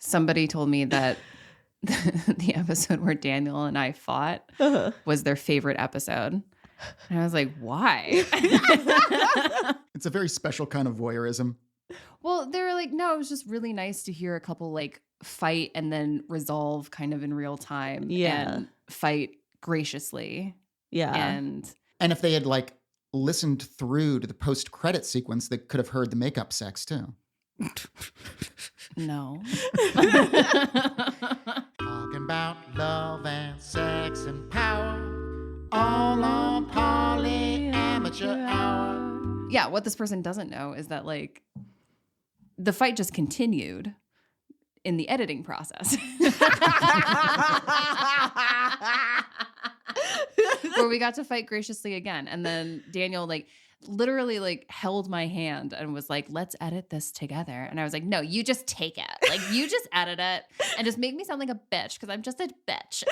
Somebody told me that the episode where Daniel and I fought was their favorite episode. And I was like, why? It's a very special kind of voyeurism. Well, they were like, no, it was just really nice to hear a couple like fight and then resolve kind of in real time. Yeah. And fight graciously. Yeah. And if they had like listened through to the post-credit sequence, they could have heard the makeup sex too. no. Talking about love and sex and power, all on Poly Amateur Hour. Yeah, what this person doesn't know is that like the fight just continued in the editing process. Where we got to fight graciously again. And then Daniel like literally like held my hand and was like, let's edit this together. And I was like, no, you just take it. Like you just edit it and just make me sound like a bitch because I'm just a bitch.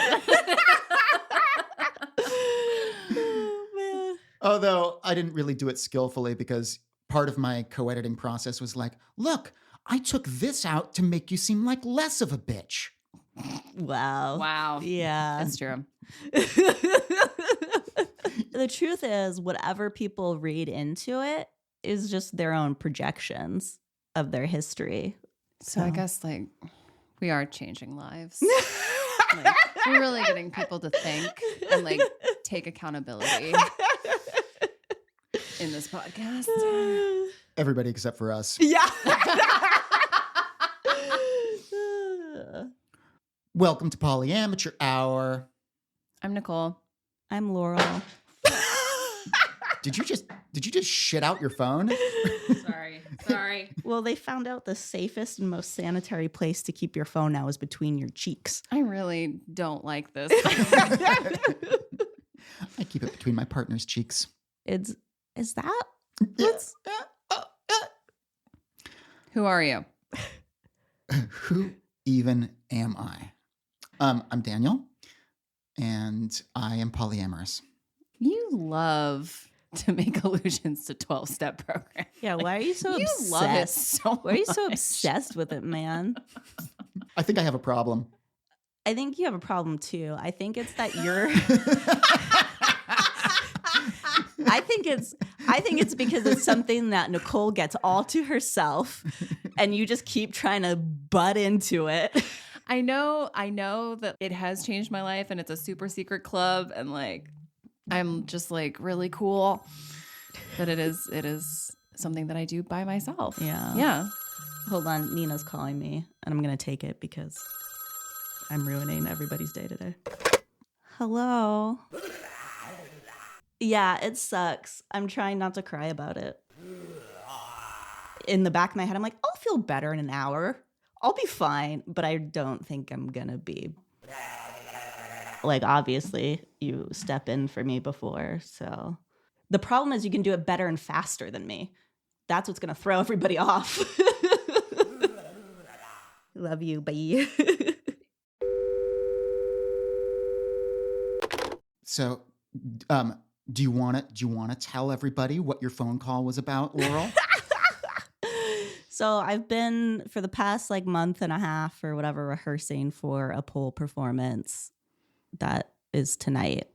Oh, man. Although I didn't really do it skillfully because part of my co-editing process was like, look, I took this out to make you seem like less of a bitch. Wow. Wow. Yeah. That's true. The truth is, whatever people read into it is just their own projections of their history. So I guess like we are changing lives. Like, we're really getting people to think and like take accountability in this podcast. Everybody except for us. Yeah. Welcome to Poly Amateur Hour. I'm Nichole. I'm Laurel. Did you just shit out your phone? Sorry. Well, they found out the safest and most sanitary place to keep your phone now is between your cheeks. I really don't like this. I keep it between my partner's cheeks. Is that? Yes. Who are you? Who even am I? I'm Daniel, and I am polyamorous. You love to make allusions to 12-step program. Yeah, why are you so You obsessed? love it so Why are you so much. obsessed with it, man? I think I have a problem. I think you have a problem too. I think it's that you're I think it's because it's something that Nichole gets all to herself and you just keep trying to butt into it. I know that it has changed my life and it's a super secret club and like I'm just like really cool. But it is something that I do by myself. Yeah. Yeah. Hold on, Nina's calling me and I'm going to take it because I'm ruining everybody's day today. Hello. Yeah, it sucks. I'm trying not to cry about it. In the back of my head, I'm like, I'll feel better in an hour. I'll be fine, but I don't think I'm going to be. Like, obviously, you step in for me before, so. The problem is you can do it better and faster than me. That's what's going to throw everybody off. Love you, bye. So, do you want to tell everybody what your phone call was about, Laurel? So I've been for the past like month and a half or whatever rehearsing for a pole performance that is tonight.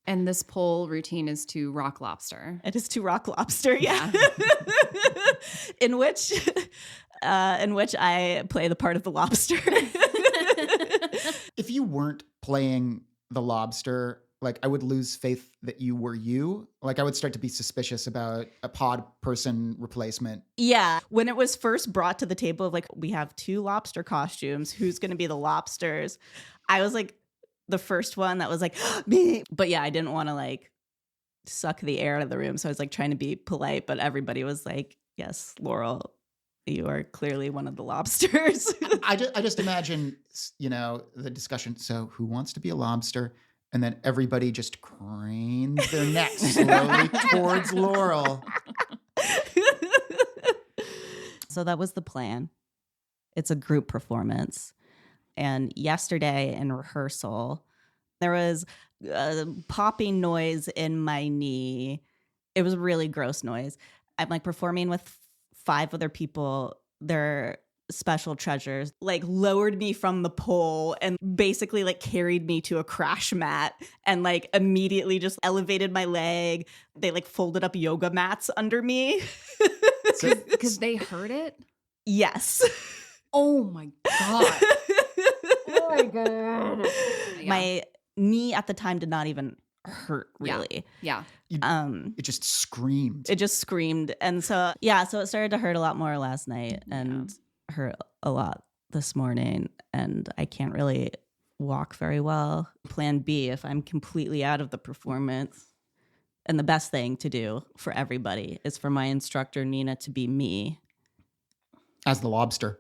And this pole routine is to Rock Lobster. It is to Rock Lobster, yeah. in which I play the part of the lobster. If you weren't playing the lobster, like I would lose faith that you were you. Like I would start to be suspicious about a pod person replacement. Yeah. When it was first brought to the table of like, we have 2 lobster costumes, who's going to be the lobsters? I was like the first one that was like, me. But yeah, I didn't want to like suck the air out of the room. So I was like trying to be polite, but everybody was like, yes, Laurel, you are clearly one of the lobsters. I just imagine, the discussion. So who wants to be a lobster? And then everybody just cranes their necks slowly towards Laurel. So that was the plan. It's a group performance. And yesterday in rehearsal, there was a popping noise in my knee. It was a really gross noise. I'm like performing with 5 other people. They're special treasures, like lowered me from the pole and basically like carried me to a crash mat and like immediately just elevated my leg. They like folded up yoga mats under me. Because they heard it? Yes. Oh my God. Oh my God. Yeah. My knee at the time did not even hurt really. Yeah. It just screamed. It just screamed. And so, yeah, so it started to hurt a lot more last night and hurt a lot this morning. And I can't really walk very well. Plan B, if I'm completely out of the performance. And the best thing to do for everybody is for my instructor, Nina, to be me. As the lobster.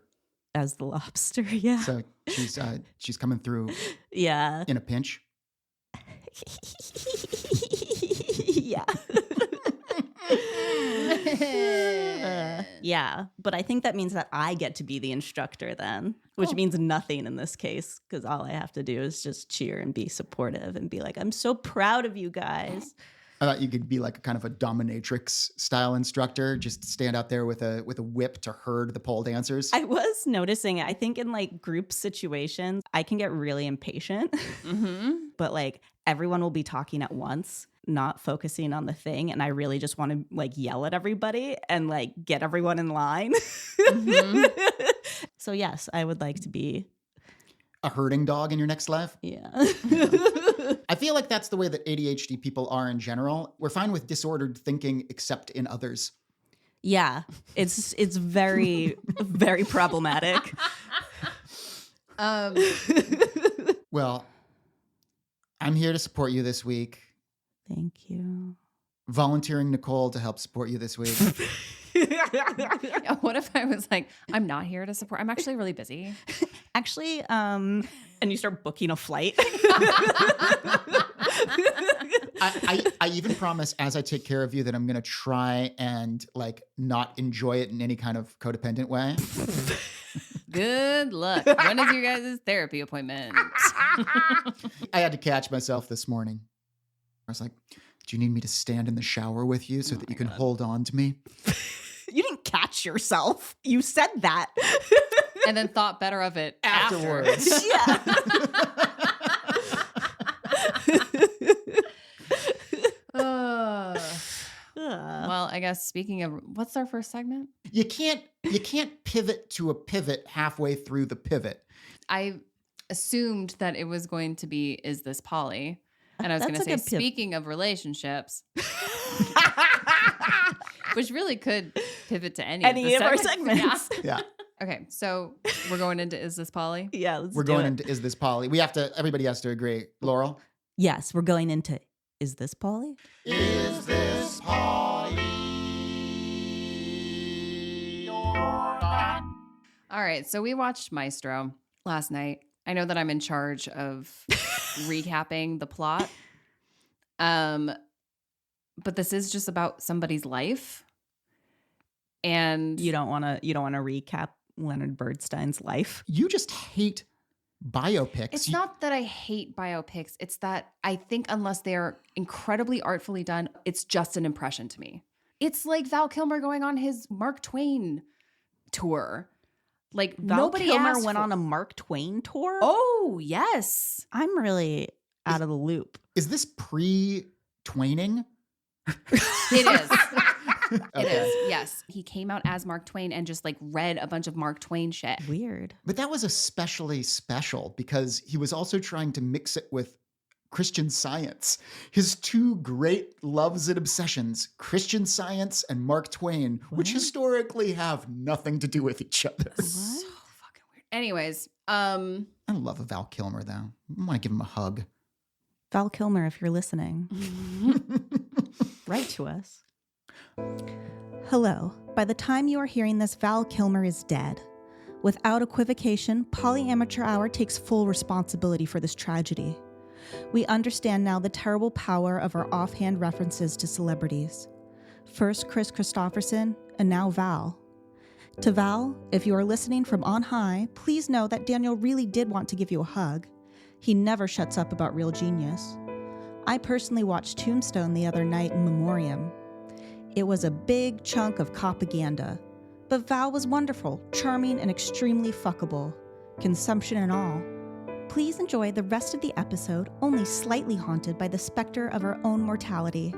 As the lobster, yeah. So she's coming through Yeah. in a pinch. Yeah. Yeah. But I think that means that I get to be the instructor then, which means nothing in this case, because all I have to do is just cheer and be supportive and be like, I'm so proud of you guys. I thought you could be like a kind of a dominatrix style instructor, just stand out there with a whip to herd the pole dancers. I was noticing, I think in like group situations, I can get really impatient, but like everyone will be talking at once, not focusing on the thing. And I really just want to like yell at everybody and like get everyone in line. So yes, I would like to be a herding dog in your next life? Yeah. I feel like that's the way that ADHD people are in general. We're fine with disordered thinking except in others. Yeah. It's very, very problematic. Well, I'm here to support you this week. Thank you. Volunteering Nichole to help support you this week. Yeah, what if I was like, I'm not here to support. I'm actually really busy. Actually, and you start booking a flight. I even promise as I take care of you that I'm going to try and like not enjoy it in any kind of codependent way. Good luck. When is your guys' therapy appointment? I had to catch myself this morning. I was like, do you need me to stand in the shower with you so that you can hold on to me? You didn't catch yourself. You said that. And then thought better of it Afterwards. Yeah. Well, I guess speaking of, what's our first segment? You can't pivot to a pivot halfway through the pivot. I assumed that it was going to be, is this Polly? And I was going to say, speaking of relationships, which really could pivot to any of our segments. Yeah. Okay, so we're going into Is This Polly? Yeah, we're going into Is This Polly? Everybody has to agree. Laurel? Yes, we're going into Is This Polly? Is this Polly? All right, so we watched Maestro last night. I know that I'm in charge of recapping the plot. But this is just about somebody's life. And you don't want to recap Leonard Bernstein's life. You just hate biopics. It's not that I hate biopics. It's that I think unless they're incredibly artfully done, it's just an impression to me. It's like Val Kilmer going on his Mark Twain tour. Like Val Kilmer went on a Mark Twain tour? Oh, yes. I'm really out of the loop. Is this pre-Twaining? It is. It Okay. is, yes. He came out as Mark Twain and just like read a bunch of Mark Twain shit. Weird. But that was especially special because he was also trying to mix it with Christian Science. His two great loves and obsessions, Christian Science and Mark Twain, which historically have nothing to do with each other. So fucking weird. Anyways, I love a Val Kilmer, though. I want to give him a hug. Val Kilmer, if you're listening, write to us. Hello. By the time you are hearing this, Val Kilmer is dead. Without equivocation, Polyamateur Hour takes full responsibility for this tragedy. We understand now the terrible power of our offhand references to celebrities. First Chris Christopherson, and now Val. To Val, if you are listening from on high, please know that Daniel really did want to give you a hug. He never shuts up about real genius. I personally watched Tombstone the other night in memoriam. It was a big chunk of propaganda, But Val was wonderful, charming, and extremely fuckable. Consumption and all. Please enjoy the rest of the episode, only slightly haunted by the specter of her own mortality.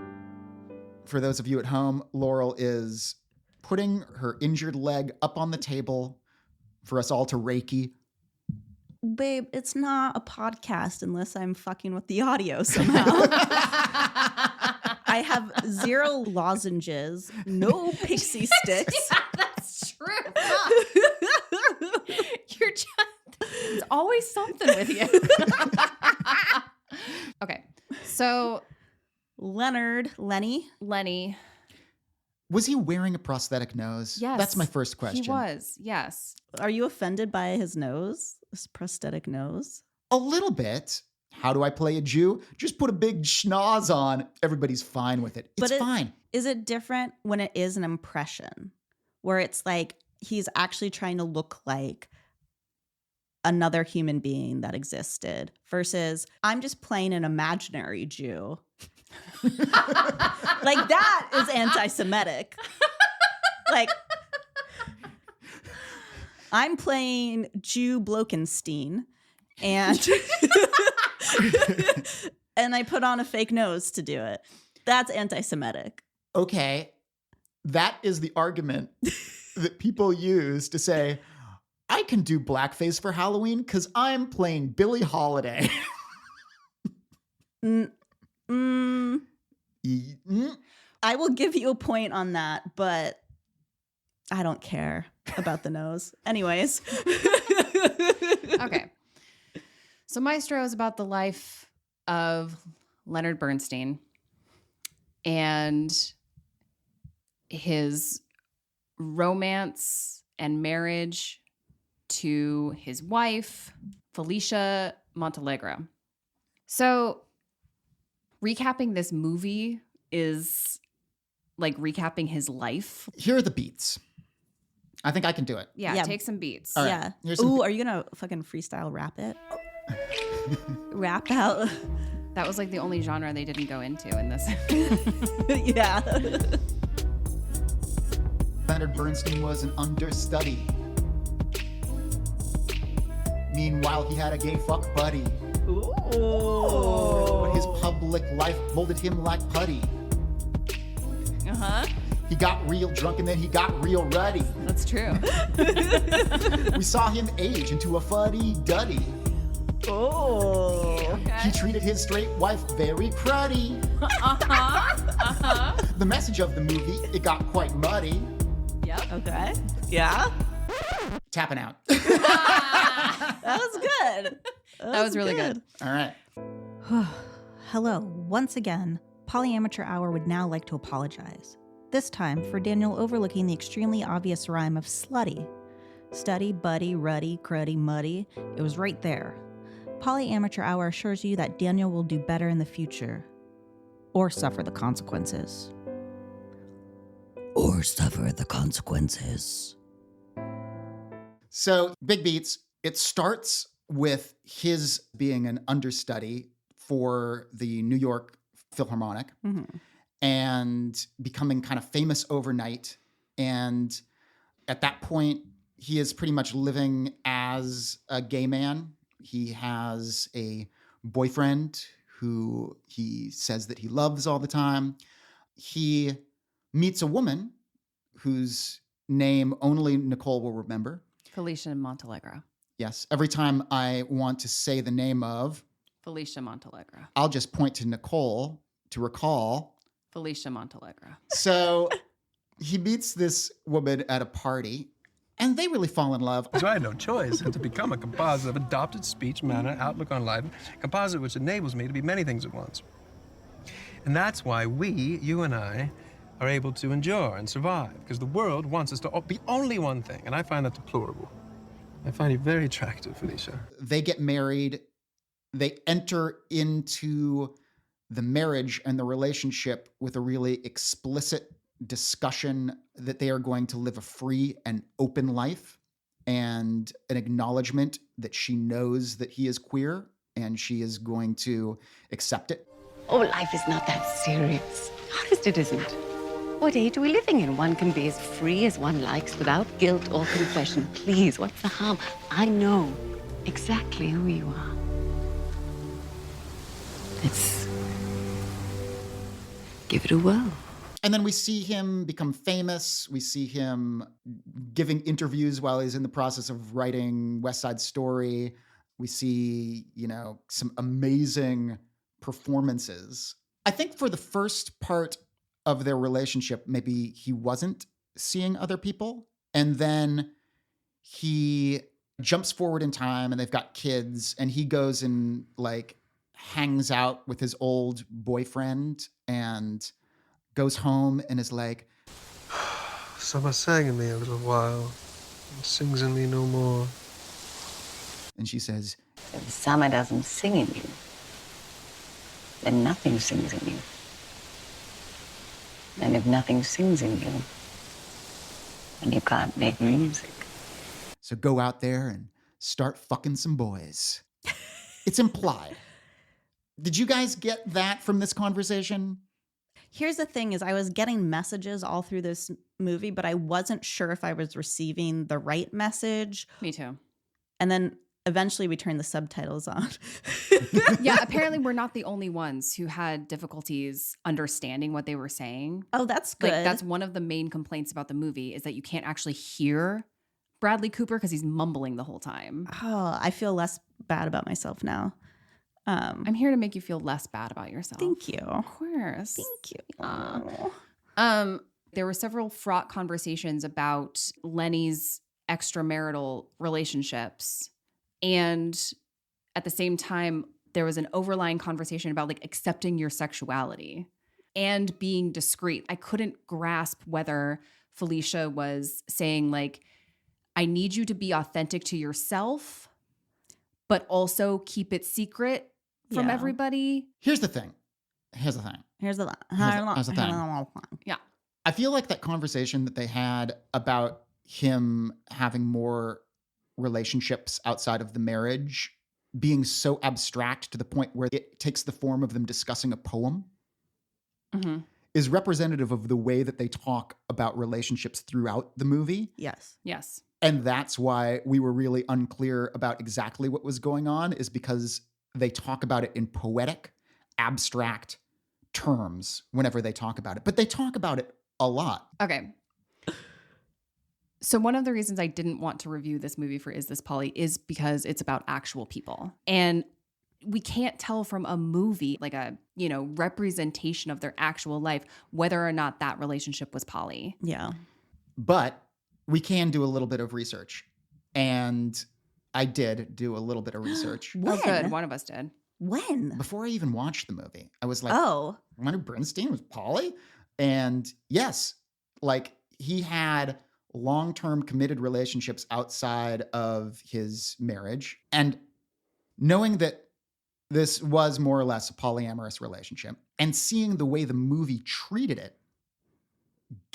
For those of you at home, Laurel is putting her injured leg up on the table for us all to Reiki. Babe, it's not a podcast unless I'm fucking with the audio somehow. I have 0 lozenges, no pixie sticks. Yeah, that's true. You're just, it's always something with you. Okay, so Lenny. Was he wearing a prosthetic nose? Yes. That's my first question. He was, yes. Are you offended by his nose? His prosthetic nose? A little bit. How do I play a Jew? Just put a big schnoz on. Everybody's fine with it. It's fine. Is it different when it is an impression? Where it's like he's actually trying to look like another human being that existed versus I'm just playing an imaginary Jew. Like that is anti-Semitic. Like I'm playing Jew Blokenstein and and I put on a fake nose to do it. That's anti-Semitic. Okay. That is the argument that people use to say, I can do blackface for Halloween because I'm playing Billie Holiday. I will give you a point on that, but I don't care about the nose. Anyways. Okay. So Maestro is about the life of Leonard Bernstein and his romance and marriage to his wife, Felicia Montalegre. So recapping this movie is like recapping his life. Here are the beats. I think I can do it. Yeah. Take some beats. All right. Yeah. Here's some Ooh, are you going to fucking freestyle rap it? Rap out. That was like the only genre they didn't go into in this. Yeah. Leonard Bernstein was an understudy. Meanwhile, he had a gay fuck buddy. Ooh. His public life molded him like putty. Uh-huh. He got real drunk and then he got real ruddy. That's true. We saw him age into a fuddy-duddy. Oh. He treated his straight wife very cruddy. The message of the movie, it got quite muddy. Yep. Okay. Yeah. Tapping out. That was good. That was really good. All right. Hello, once again. Polyamateur Hour would now like to apologize. This time for Daniel overlooking the extremely obvious rhyme of slutty. Studdy, buddy, ruddy, cruddy, muddy. It was right there. Polyamateur Hour assures you that Daniel will do better in the future. Or suffer the consequences. Or suffer the consequences. So, big beats. It starts with his being an understudy for the New York Philharmonic and becoming kind of famous overnight. And at that point, he is pretty much living as a gay man. He has a boyfriend who he says that he loves all the time. He meets a woman whose name only Nichole will remember. Felicia Montalegre. Yes. Every time I want to say the name of Felicia Montalegre. I'll just point to Nichole to recall. Felicia Montalegre. So he meets this woman at a party, and they really fall in love. So I had no choice but to become a composite of adopted speech, manner, outlook on life, composite which enables me to be many things at once. And that's why we, you and I, are able to endure and survive, because the world wants us to be only one thing, and I find that deplorable. I find you very attractive, Felicia. They get married. They enter into the marriage and the relationship with a really explicit discussion that they are going to live a free and open life, and an acknowledgement that she knows that he is queer and she is going to accept it. Oh, life is not that serious. Honest, it isn't. What age are we living in? One can be as free as one likes without guilt or confession. Please, what's the harm? I know exactly who you are. Let's give it a whirl. And then we see him become famous. We see him giving interviews while he's in the process of writing West Side Story. We see, some amazing performances. I think for the first part of their relationship, maybe he wasn't seeing other people. And then he jumps forward in time and they've got kids and he goes and hangs out with his old boyfriend and goes home and is like, Summer sang in me a little while, and sings in me no more. and she says, If summer doesn't sing in you, then nothing sings in you. And if nothing sings in you, then you can't make music. so go out there and start fucking some boys. It's implied. Did you guys get that from this conversation? Here's the thing is I was getting messages all through this movie, but I wasn't sure if I was receiving the right message. Me too. And then eventually we turned the subtitles on. Yeah, apparently we're not the only ones who had difficulties understanding what they were saying. Oh, that's good. Like that's one of the main complaints about the movie is that you can't actually hear Bradley Cooper because he's mumbling the whole time. Oh, I feel less bad about myself now. I'm here to make you feel less bad about yourself. Thank you. Of course. Thank you. Aw. There were several fraught conversations about Lenny's extramarital relationships. And at the same time, there was an overlying conversation about accepting your sexuality and being discreet. I couldn't grasp whether Felicia was saying I need you to be authentic to yourself, but also keep it secret from Yeah. everybody. Here's the thing. Here's the Here's the thing. Yeah. I feel like that conversation that they had about him having more relationships outside of the marriage being so abstract to the point where it takes the form of them discussing a poem Mm-hmm. is representative of the way that they talk about relationships throughout the movie. Yes. Yes. And that's why we were really unclear about exactly what was going on, is because they talk about it in poetic, abstract terms whenever they talk about it. But they talk about it a lot. Okay. So one of the reasons I didn't want to review this movie for Is This Polly is because it's about actual people. And we can't tell from a movie, a, representation of their actual life, whether or not that relationship was poly. Yeah. But we can do a little bit of research. And I did do a little bit of research. Oh, good. When? One of us did. When? Before I even watched the movie, I was like, Oh. Leonard Bernstein was poly? And yes, he had long-term committed relationships outside of his marriage. And knowing that this was more or less a polyamorous relationship and seeing the way the movie treated it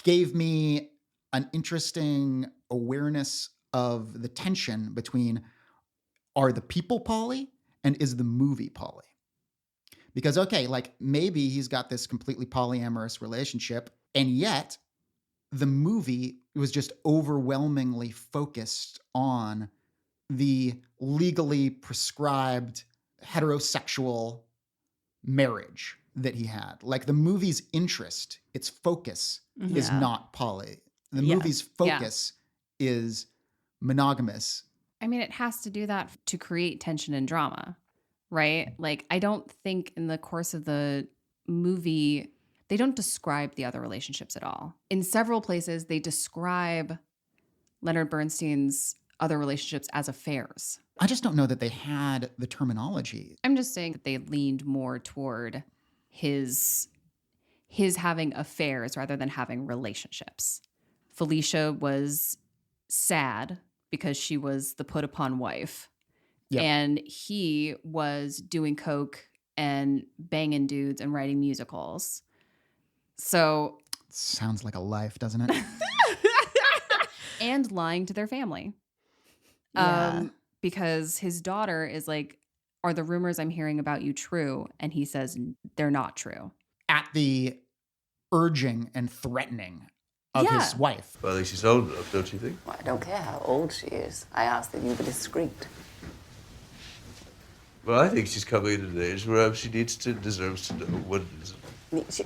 gave me an interesting awareness of the tension between are the people poly and is the movie poly? Because, okay, maybe he's got this completely polyamorous relationship, and yet the movie was just overwhelmingly focused on the legally prescribed heterosexual marriage that he had. The movie's interest, its focus is Yeah. not poly. The Yeah. movie's focus is monogamous. I mean, it has to do that to create tension and drama, right? I don't think in the course of the movie, they don't describe the other relationships at all. In several places, they describe Leonard Bernstein's other relationships as affairs. I just don't know that they had the terminology. I'm just saying that they leaned more toward his having affairs rather than having relationships. Felicia was sad because she was the put upon wife. Yep. And he was doing coke and banging dudes and writing musicals. So, Sounds like a life, doesn't it? and lying to their family. Yeah. Because his daughter is are the rumors I'm hearing about you true? And he says they're not true. At the urging and threatening of his Yeah. wife. Well, at least she's old enough, don't you think? Well, I don't care how old she is. I ask that you be discreet. Well, I think she's coming at an age where she deserves to know what it is.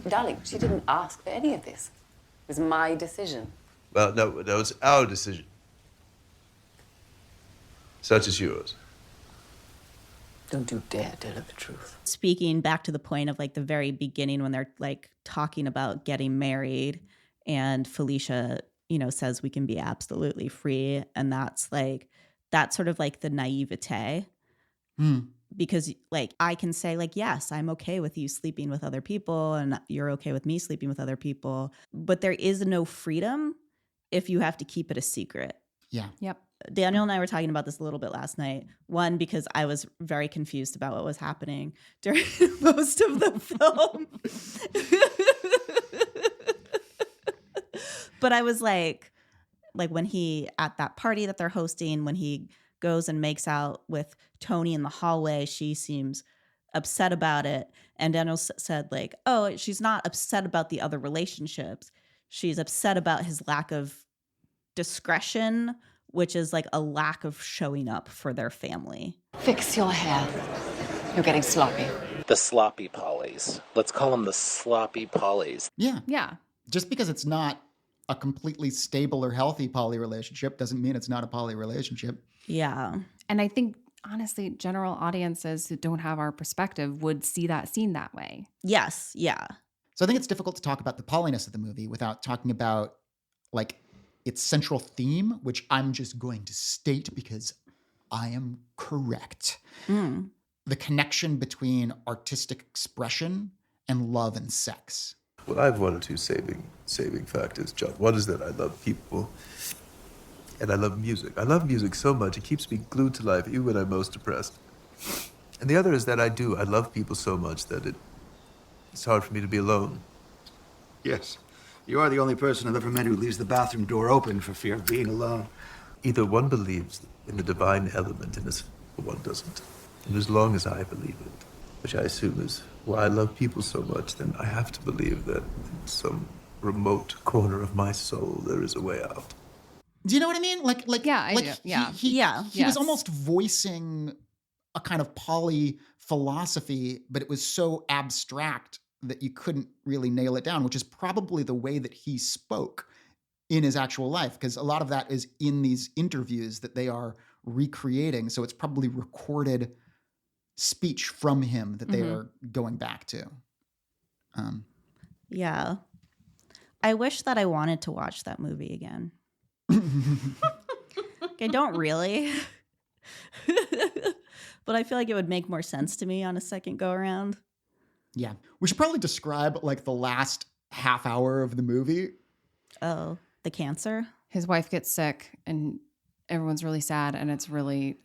Darling, she didn't ask for any of this. It was my decision. Well, no, it's our decision. Such as yours. Don't you dare tell her the truth. Speaking back to the point of like the very beginning when they're like talking about getting married and Felicia, says we can be absolutely free. And that's sort of like the naivete. Because like I can say like, yes, I'm okay with you sleeping with other people and you're okay with me sleeping with other people. But there is no freedom if you have to keep it a secret. Yeah. Yep. Daniel and I were talking about this a little bit last night. One, because I was very confused about what was happening during most of the film. But I was like when he, at that party that they're hosting, when he goes and makes out with Tony in the hallway, she seems upset about it. And Daniel said like, oh, she's not upset about the other relationships. She's upset about his lack of discretion, which is like a lack of showing up for their family. Fix your hair. You're getting sloppy. The sloppy polys. Let's call them the sloppy polys. Yeah. Yeah. Just because it's not a completely stable or healthy poly relationship doesn't mean it's not a poly relationship. Yeah. And I think, honestly, general audiences who don't have our perspective would see that scene that way. Yes. Yeah. So I think it's difficult to talk about the polyness of the movie without talking about like its central theme, which I'm just going to state because I am correct. The connection between artistic expression and love and sex. Well, I have one or two saving factors, John. One is that I love people, and I love music. I love music so much, it keeps me glued to life, even when I'm most depressed. And the other is that I love people so much that it's hard for me to be alone. Yes. You are the only person I've ever met who leaves the bathroom door open for fear of being alone. Either one believes in the divine element in us, or one doesn't. And as long as I believe it, which I assume is why I love people so much, then I have to believe that in some remote corner of my soul there is a way out. Do you know what I mean? Like Yeah, I like do. Yeah. He was Yes. almost voicing a kind of poly philosophy, but it was so abstract that you couldn't really nail it down, which is probably the way that he spoke in his actual life, because a lot of that is in these interviews that they are recreating. So it's probably recorded speech from him that they are going back to. Yeah. I wish that I wanted to watch that movie again. I don't really. But I feel like it would make more sense to me on a second go around. Yeah. We should probably describe like the last half hour of the movie. Oh, the cancer? His wife gets sick and everyone's really sad. And it's really,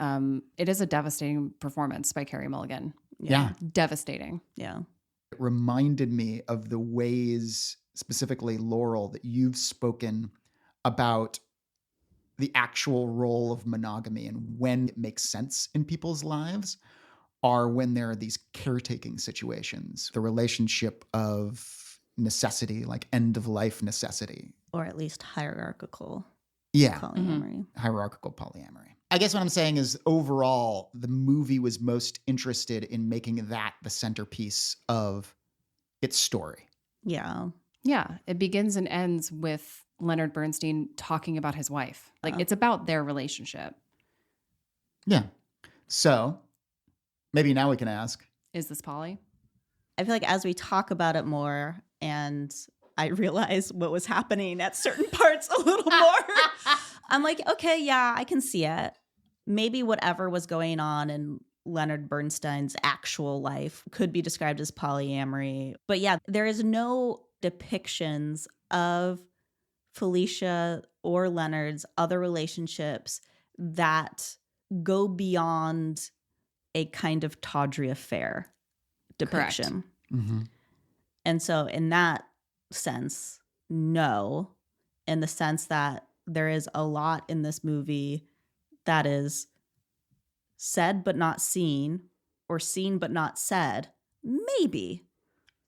it is a devastating performance by Carey Mulligan. Yeah. Devastating. Yeah. It reminded me of the ways, specifically Laurel, that you've spoken about the actual role of monogamy and when it makes sense in people's lives are when there are these caretaking situations, the relationship of necessity, like end of life necessity. Or at least hierarchical Yeah. polyamory. Hierarchical polyamory. I guess what I'm saying is overall, the movie was most interested in making that the centerpiece of its story. Yeah. Yeah. It begins and ends with Leonard Bernstein talking about his wife. Like it's about their relationship. Yeah. So maybe now we can ask. Is this poly? I feel like as we talk about it more and I realize what was happening at certain parts a little more, I'm like, okay, yeah, I can see it. Maybe whatever was going on in Leonard Bernstein's actual life could be described as polyamory. But yeah, there is no depictions of Felicia or Leonard's other relationships that go beyond a kind of tawdry affair depiction. Mm-hmm. And so in that sense, no, in the sense that there is a lot in this movie that is said but not seen, or seen but not said, maybe.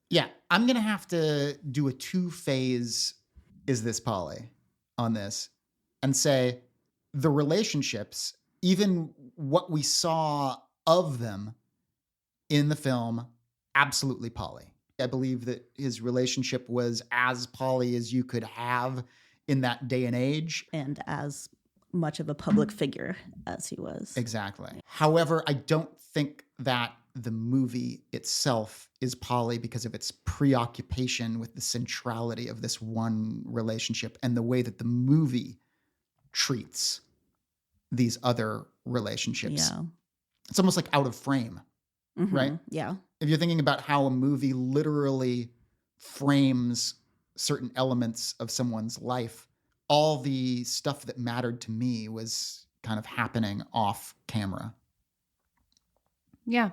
Yeah, I'm going to have to do a 2-phase is this poly on this and say the relationships, even what we saw of them in the film, absolutely poly. I believe that his relationship was as poly as you could have in that day and age. And as much of a public figure as he was. Exactly. However, I don't think that the movie itself is poly because of its preoccupation with the centrality of this one relationship and the way that the movie treats these other relationships. Yeah. It's almost like out of frame, right? Yeah. If you're thinking about how a movie literally frames certain elements of someone's life, all the stuff that mattered to me was kind of happening off camera. Yeah.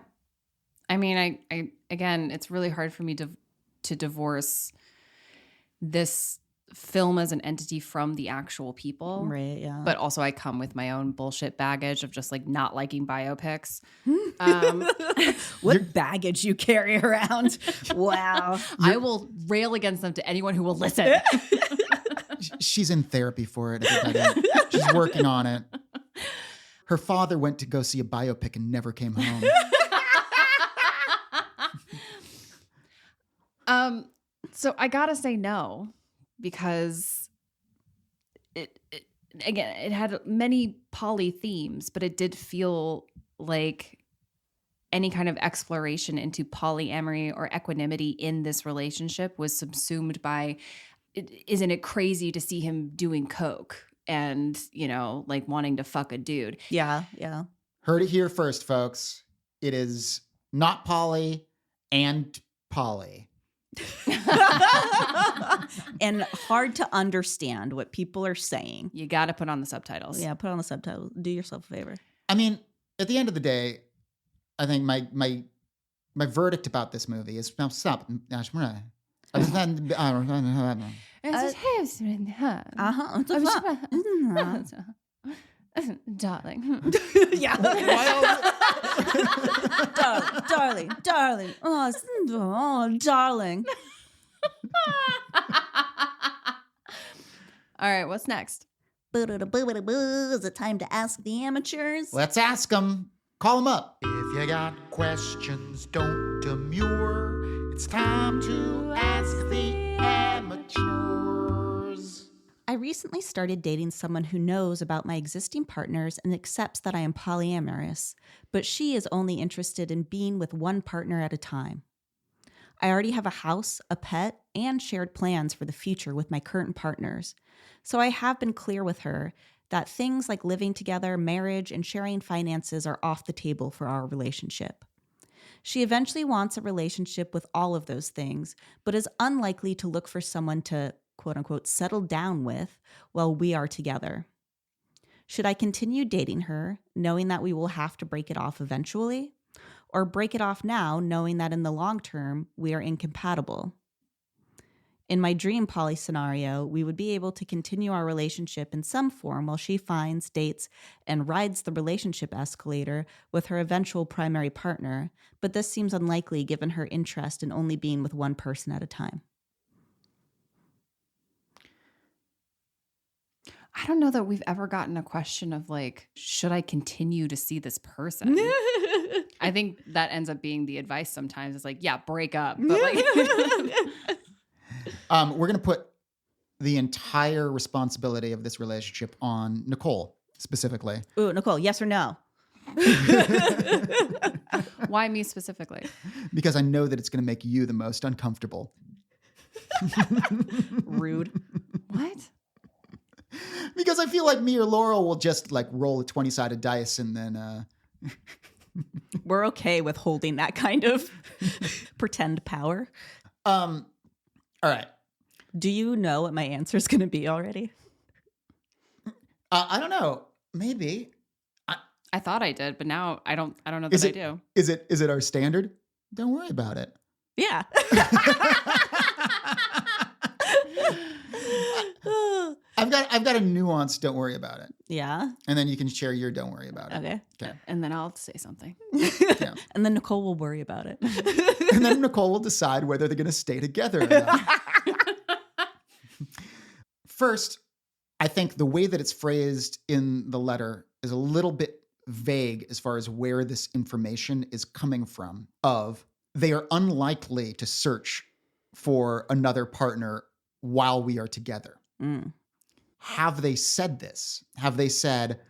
I mean, I again, it's really hard for me to divorce this film as an entity from the actual people. Right, yeah. But also I come with my own bullshit baggage of just like not liking biopics. What baggage you carry around. Wow. I will rail against them to anyone who will listen. She's in therapy for it, everybody. She's working on it. Her father went to go see a biopic and never came home. So I gotta say no, because it again, it had many poly themes, but it did feel like any kind of exploration into polyamory or equanimity in this relationship was subsumed by, isn't it crazy to see him doing coke and, you know, like wanting to fuck a dude? Yeah, yeah. Heard it here first, folks. It is not poly and poly. And hard to understand what people are saying. You got to put on the subtitles. Yeah, put on the subtitles. Do yourself a favor. I mean, at the end of the day, I think my verdict about this movie is now stop. Darling. Yeah. darling. Oh, darling. All right, what's next? Is it time to ask the amateurs? Let's ask them. Call them up. If you got questions, don't demur. It's time to ask the amateurs. I recently started dating someone who knows about my existing partners and accepts that I am polyamorous, but she is only interested in being with one partner at a time. I already have a house, a pet, and shared plans for the future with my current partners, so I have been clear with her that things like living together, marriage, and sharing finances are off the table for our relationship. She eventually wants a relationship with all of those things, but is unlikely to look for someone to, quote unquote, settle down with while we are together. Should I continue dating her, knowing that we will have to break it off eventually? Or break it off now, knowing that in the long term, we are incompatible? In my dream poly scenario, we would be able to continue our relationship in some form while she finds, dates, and rides the relationship escalator with her eventual primary partner, but this seems unlikely given her interest in only being with one person at a time. I don't know that we've ever gotten a question of like, should I continue to see this person? I think that ends up being the advice sometimes. It's like, yeah, break up. But like we're going to put the entire responsibility of this relationship on Nichole specifically. Ooh, Nichole, yes or no? why me specifically? Because I know that it's going to make you the most uncomfortable. Rude. What? Because I feel like me or Laurel will just like roll a 20-sided dice and then We're okay with holding that kind of pretend power. all right. Do you know what my answer is going to be already? I don't know. Maybe. I thought I did, but now I don't know that I do. Is it our standard? Don't worry about it. Yeah. I've got a nuance. Don't worry about it. Yeah. And then you can share your don't worry about it. Okay. Okay. And then I'll say something. Yeah. And then Nichole will worry about it. And then Nichole will decide whether they're going to stay together or not. First, I think the way that it's phrased in the letter is a little bit vague as far as where this information is coming from. Of they are unlikely to search for another partner while we are together. Mm. Have they said this? Have they said,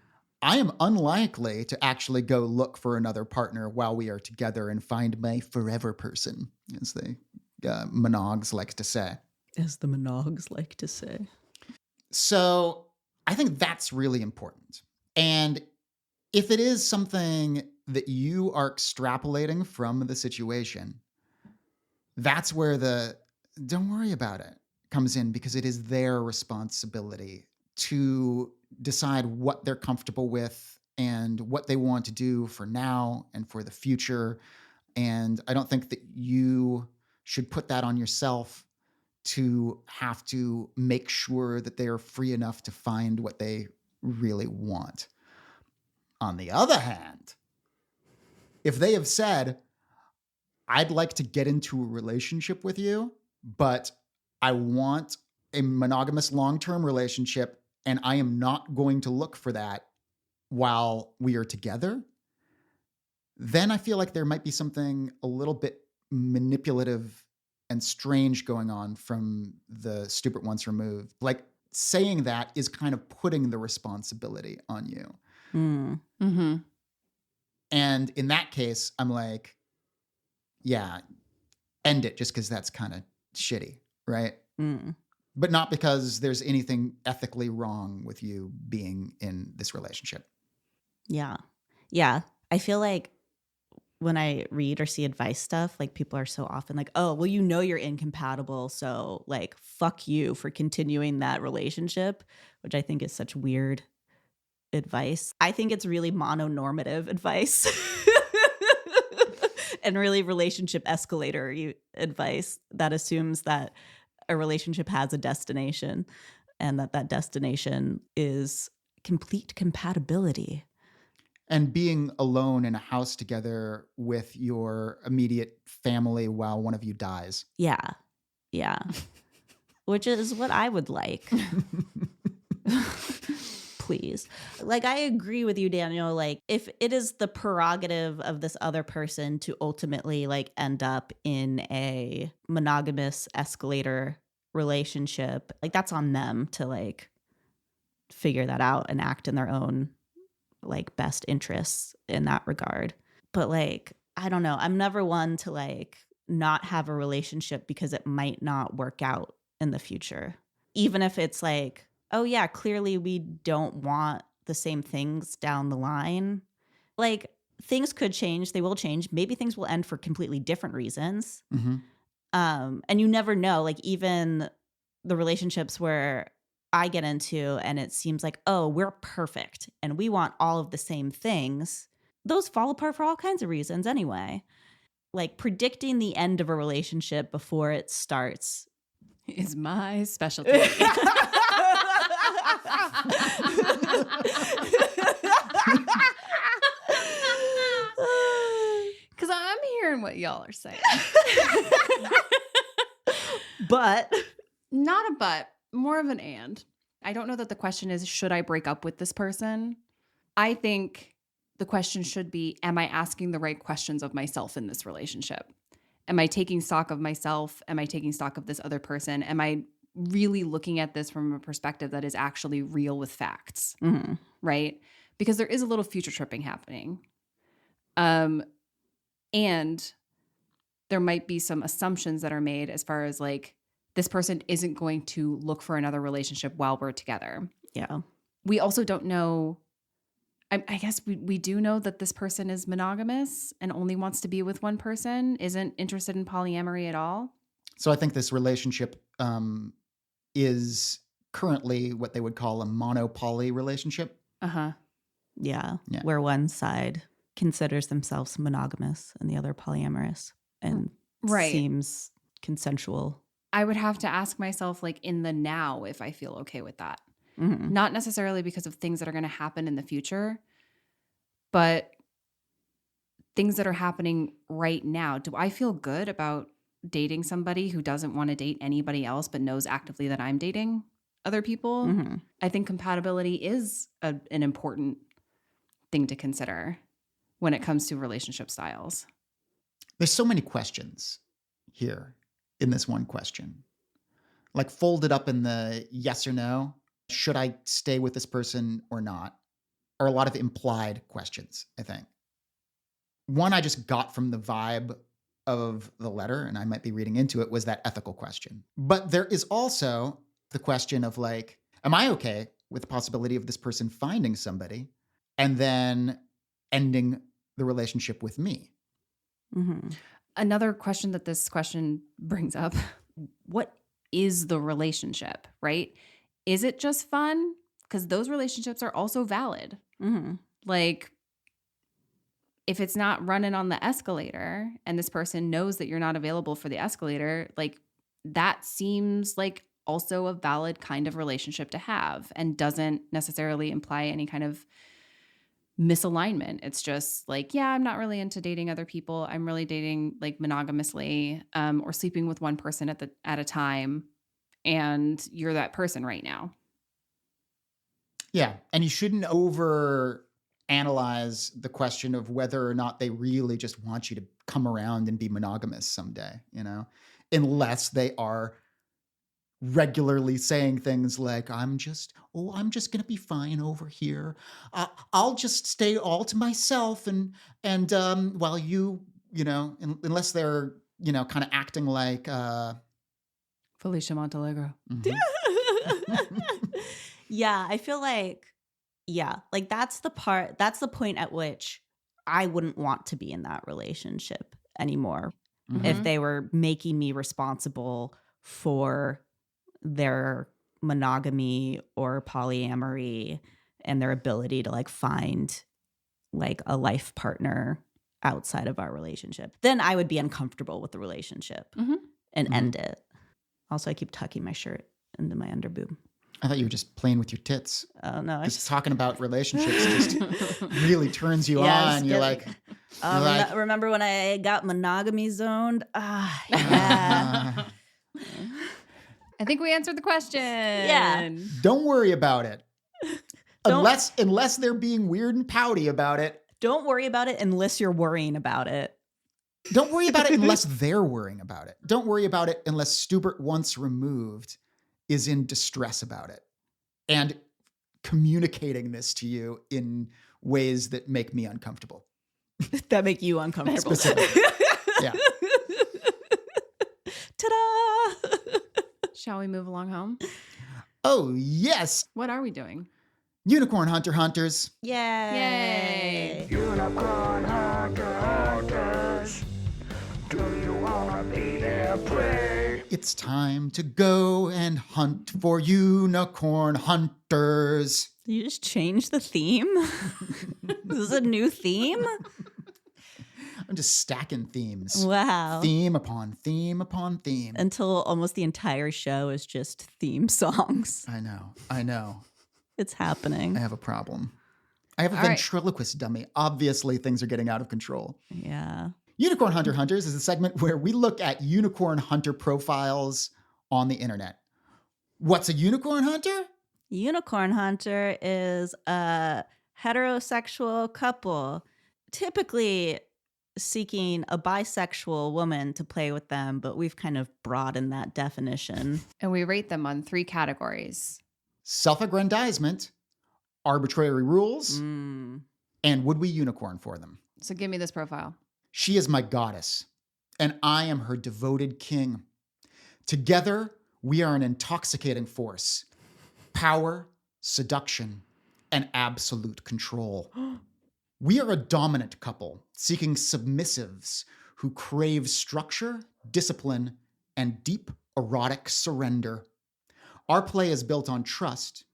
I am unlikely to actually go look for another partner while we are together and find my forever person, as the monogs like to say. As the monogs like to say. So I think that's really important. And if it is something that you are extrapolating from the situation, that's where the don't worry about it comes in, because it is their responsibility to decide what they're comfortable with and what they want to do for now and for the future. And I don't think that you should put that on yourself to have to make sure that they are free enough to find what they really want. On the other hand, if they have said, I'd like to get into a relationship with you, but I want a monogamous long-term relationship, and I am not going to look for that while we are together, then I feel like there might be something a little bit manipulative and strange going on from the stupid once removed. Like, saying that is kind of putting the responsibility on you. Mm. Mm-hmm. And in that case, I'm like, yeah, end it, just because that's kind of shitty, right? Mm. But not because there's anything ethically wrong with you being in this relationship. Yeah. Yeah. I feel like when I read or see advice stuff, like people are so often like, oh, well, you're incompatible. So like, fuck you for continuing that relationship, which I think is such weird advice. I think it's really mononormative advice and really relationship escalator advice that assumes that a relationship has a destination and that destination is complete compatibility. And being alone in a house together with your immediate family while one of you dies. Yeah. Yeah. Which is what I would like. Please. Like, I agree with you, Daniel. Like, if it is the prerogative of this other person to ultimately like end up in a monogamous escalator relationship, like that's on them to like figure that out and act in their own like best interests in that regard. But like, I don't know. I'm never one to like not have a relationship because it might not work out in the future. Even if it's like, oh yeah, clearly we don't want the same things down the line. Like, things could change. They will change. Maybe things will end for completely different reasons. Mm-hmm. And you never know. Like, even the relationships where I get into and it seems like, oh, we're perfect and we want all of the same things, those fall apart for all kinds of reasons anyway. Like, predicting the end of a relationship before it starts Is my specialty. Because I'm hearing what y'all are saying. But Not a but, more of an and. I don't know that the question is, should I break up with this person? I think the question should be, am I asking the right questions of myself in this relationship? Am I taking stock of myself? Am I taking stock of this other person? Am I really looking at this from a perspective that is actually real with facts? mm-hmm. Right? Because there is a little future tripping happening. And there might be some assumptions that are made as far as like, this person isn't going to look for another relationship while we're together. Yeah. We also don't know. I guess we do know that this person is monogamous and only wants to be with one person, isn't interested in polyamory at all. So I think this relationship is currently what they would call a monopoly relationship. Uh-huh. Yeah. Yeah. Where one side considers themselves monogamous and the other polyamorous and Right. seems consensual. I would have to ask myself, like, in the now, if I feel okay with that. Mhm. not necessarily because of things that are going to happen in the future, but things that are happening right now. Do I feel good about dating somebody who doesn't want to date anybody else but knows actively that I'm dating other people? Mhm. I think compatibility is an important thing to consider when it comes to relationship styles. There's so many questions here in this one question. Like folded up in the yes or no, should I stay with this person or not, are a lot of implied questions, I think. One I just got from the vibe of the letter, and I might be reading into it, was that ethical question. But there is also the question of like, am I okay with the possibility of this person finding somebody and then ending the relationship with me? Mhm. Another question that this question brings up, what is the relationship, right? Is it just fun? Because those relationships are also valid. Mhm. Like, if it's not running on the escalator and this person knows that you're not available for the escalator, like that seems like also a valid kind of relationship to have and doesn't necessarily imply any kind of misalignment. It's just like, yeah, I'm not really into dating other people. I'm really dating like monogamously, or sleeping with one person at a time. And you're that person right now. Yeah. And you shouldn't over analyze the question of whether or not they really just want you to come around and be monogamous someday, unless they are regularly saying things like, I'm just going to be fine over here. I'll just stay all to myself. And while unless they're, kind of acting like, Felicia Montalegro. mhm. Yeah, I feel like, that's the point at which I wouldn't want to be in that relationship anymore. Mhm. If they were making me responsible for their monogamy or polyamory and their ability to like find like a life partner outside of our relationship, then I would be uncomfortable with the relationship Mhm. and Mhm. end it. Also, I keep tucking my shirt into my underboob. I thought you were just playing with your tits. Oh no, I Just just talking about relationships just really turns you Yeah, on. just You're get- like, remember when I got monogamy zoned? Ah, yeah. I think we answered the question. Yeah. don't worry about it. Don't- Unless they're being weird and pouty about it. Don't worry about it unless you're worrying about it. Don't worry about it unless they're worrying about it. Don't worry about it unless Stubert, once removed, is in distress about it and communicating this to you in ways that make me uncomfortable. That make you uncomfortable. Specifically. Yeah. Ta-da! Shall we move along home? Oh, yes. What are we doing? Unicorn Hunter Hunters. Yay! Yay. It's time to go and hunt for unicorn hunters. Did you just change the theme? This is a new theme? I'm just stacking themes. Wow. Theme upon theme upon theme. Until almost the entire show is just theme songs. I know. It's happening. I have a problem. I have a All right. ventriloquist dummy. Obviously, things are getting out of control. Yeah. Unicorn Hunter Hunters is a segment where we look at unicorn hunter profiles on the internet. What's a unicorn hunter? Unicorn hunter is a heterosexual couple, typically seeking a bisexual woman to play with them, but we've kind of broadened that definition. And we rate them on 3 categories. Self-aggrandizement, arbitrary rules, Mm. and would we unicorn for them? So give me this profile. She is my goddess, and I am her devoted king. Together, we are an intoxicating force. Power, seduction, and absolute control. We are a dominant couple seeking submissives who crave structure, discipline, and deep erotic surrender. Our play is built on trust,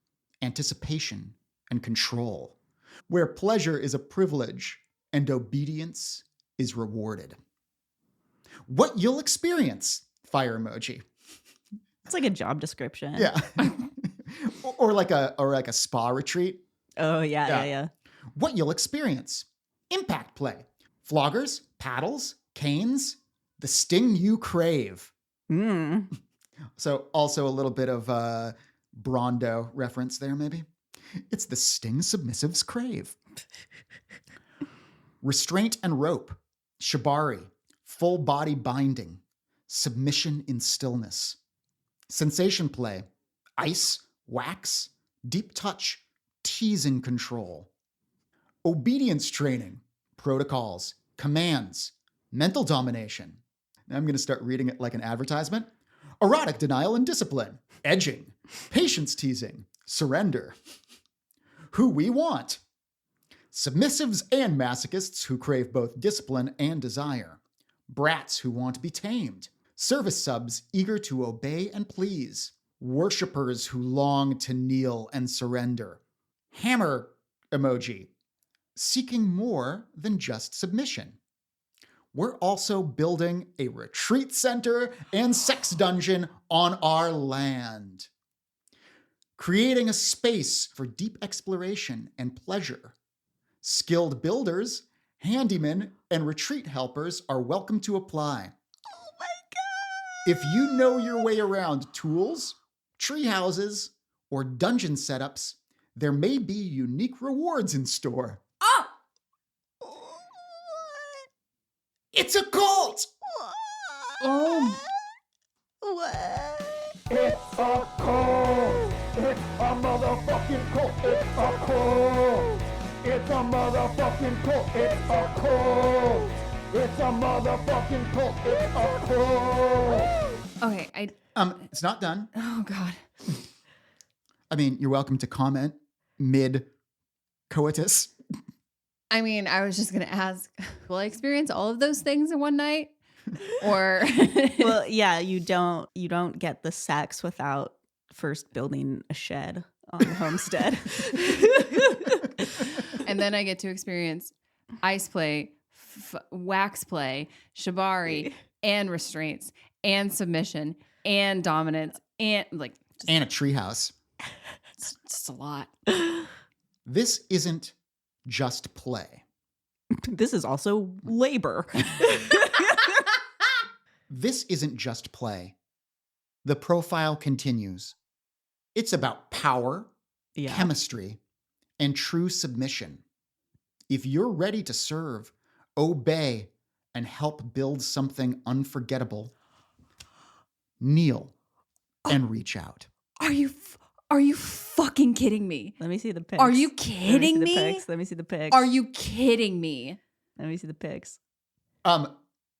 anticipation, and control, where pleasure is a privilege and obedience is rewarded. What you'll experience, fire emoji. It's like a job description. Yeah. or like a spa retreat. Oh, yeah, Yeah. yeah, yeah. What you'll experience. Impact play. Floggers, paddles, canes, the sting you crave. Mm. So also a little bit of Brondo reference there, maybe. It's the sting submissives crave. Restraint and rope. Shibari. Full body binding. Submission in stillness. Sensation play. Ice, wax, deep touch, teasing control. Obedience training. Protocols, commands, mental domination. Now I'm going to start reading it like an advertisement. Erotic denial and discipline, edging, patience teasing, surrender. Who we want. Submissives and masochists who crave both discipline and desire. Brats who want to be tamed. Service subs eager to obey and please. Worshippers who long to kneel and surrender. Hammer emoji. Seeking more than just submission. We're also building a retreat center and sex dungeon on our land. Creating a space for deep exploration and pleasure. Skilled builders, handymen, and retreat helpers are welcome to apply. Oh my God. If you know your way around tools, tree houses, or dungeon setups, there may be unique rewards in store. It's a cult! Oh, What? It's a cult! It's a motherfucking cult! It's a cult! It's a motherfucking cult! It's a cult! It's a motherfucking cult! It's a cult! okay. It's not done. Oh God. I mean, you're welcome to comment mid coitus. I mean, I was just gonna ask, will I experience all of those things in one night? Or Well, yeah, you don't get the sex without first building a shed on the homestead. and then I get to experience ice play, wax play, shibari, and restraints, and submission, and dominance, and like And a treehouse. it's just a lot. This isn't just play. This is also labor. This isn't just play. The profile continues. It's about power, Yeah. chemistry, and true submission. If you're ready to serve, obey, and help build something unforgettable, kneel and reach out. Are you fucking kidding me? Let me see the pics. Are you Let me see kidding the me? pics. Let me see the pics. Are you kidding me? Let me see the pics.